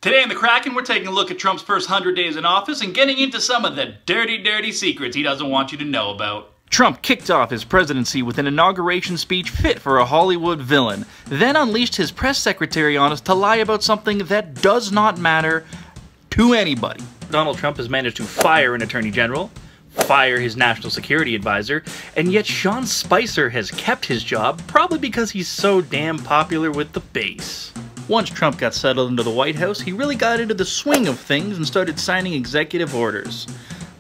Today in the Krakan, we're taking a look at Trump's first 100 days in office and getting into some of the dirty secrets he doesn't want you to know about. Trump kicked off his presidency with an inauguration speech fit for a Hollywood villain, then unleashed his press secretary on us to lie about something that does not matter to anybody. Donald Trump has managed to fire an attorney general, fire his national security advisor, and yet Sean Spicer has kept his job, probably because he's so damn popular with the base. Once Trump got settled into the White House, he really got into the swing of things and started signing executive orders.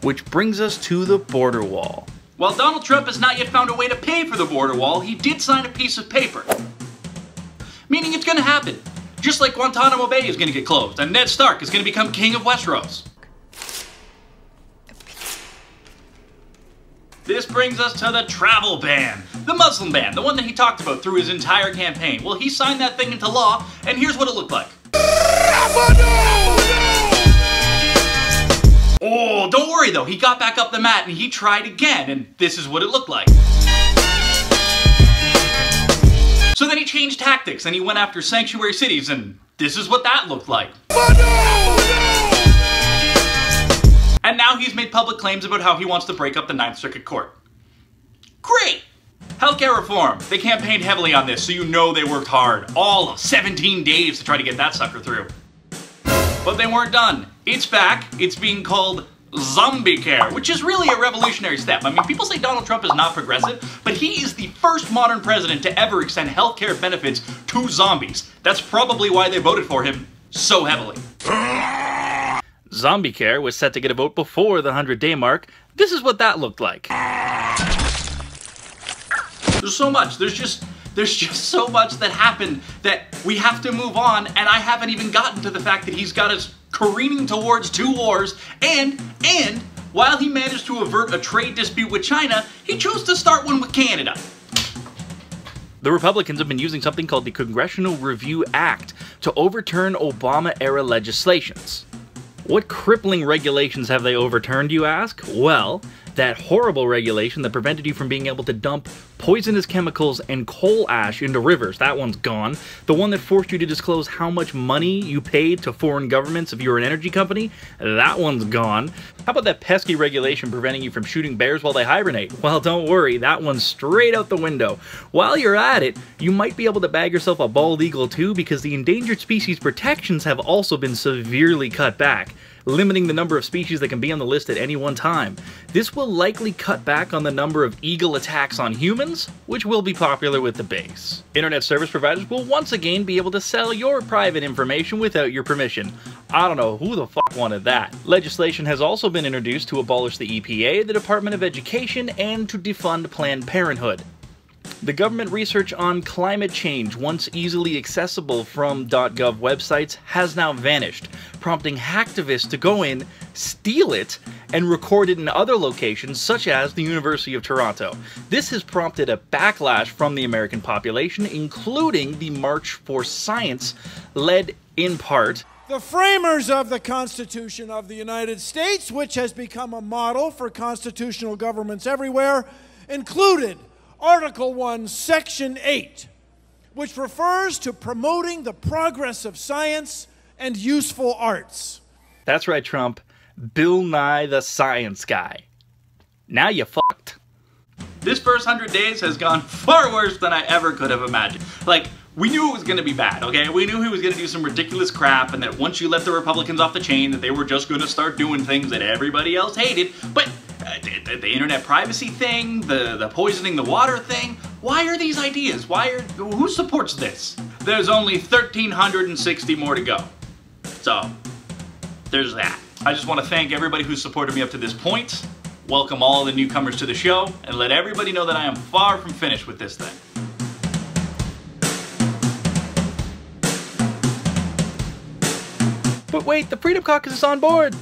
Which brings us to the border wall. While Donald Trump has not yet found a way to pay for the border wall, he did sign a piece of paper. Meaning it's gonna happen. Just like Guantanamo Bay is gonna get closed, and Ned Stark is gonna become king of Westeros. This brings us to the travel ban. The Muslim ban, the one that he talked about through his entire campaign. Well, he signed that thing into law, and here's what it looked like. Oh, don't worry though, he got back up the mat and he tried again, and this is what it looked like. So then he changed tactics and he went after sanctuary cities, and this is what that looked like. And now he's made public claims about how he wants to break up the Ninth Circuit Court. Great! Healthcare reform. They campaigned heavily on this, so you know they worked hard. All of 17 days to try to get that sucker through. But they weren't done. It's back. It's being called zombie care, which is really a revolutionary step. I mean, people say Donald Trump is not progressive, but he is the first modern president to ever extend healthcare benefits to zombies. That's probably why they voted for him so heavily. Zombie care was set to get a vote before the 100-day mark. This is what that looked like. There's so much. There's just so much that happened that we have to move on, and I haven't even gotten to the fact that he's got us careening towards 2 wars, and while he managed to avert a trade dispute with China, he chose to start one with Canada. The Republicans have been using something called the Congressional Review Act to overturn Obama-era legislations. What crippling regulations have they overturned, you ask? Well, that horrible regulation that prevented you from being able to dump poisonous chemicals and coal ash into rivers, that one's gone. The one that forced you to disclose how much money you paid to foreign governments if you were an energy company, that one's gone. How about that pesky regulation preventing you from shooting bears while they hibernate? Well, don't worry, that one's straight out the window. While you're at it, you might be able to bag yourself a bald eagle too, because the endangered species protections have also been severely cut back, limiting the number of species that can be on the list at any one time. This will likely cut back on the number of eagle attacks on humans, which will be popular with the base. Internet service providers will once again be able to sell your private information without your permission. I don't know who the fuck wanted that. Legislation has also been introduced to abolish the EPA, the Department of Education, and to defund Planned Parenthood. The government research on climate change, once easily accessible from .gov websites, has now vanished, prompting hacktivists to go in, steal it, and record it in other locations such as the University of Toronto. This has prompted a backlash from the American population, including the March for Science, led in part the framers of the Constitution of the United States, which has become a model for constitutional governments everywhere, included Article 1, Section 8, which refers to promoting the progress of science and useful arts. That's right, Trump. Bill Nye the Science Guy. Now you fucked. This first 100 days has gone far worse than I ever could have imagined. Like, we knew it was going to be bad, okay? We knew he was going to do some ridiculous crap, and that once you let the Republicans off the chain, that they were just going to start doing things that everybody else hated. But the internet privacy thing, the poisoning the water thing, why are these ideas? Who supports this? There's only 1,360 more to go. So, there's that. I just want to thank everybody who supported me up to this point, welcome all the newcomers to the show, and let everybody know that I am far from finished with this thing. But wait, the Freedom Caucus is on board!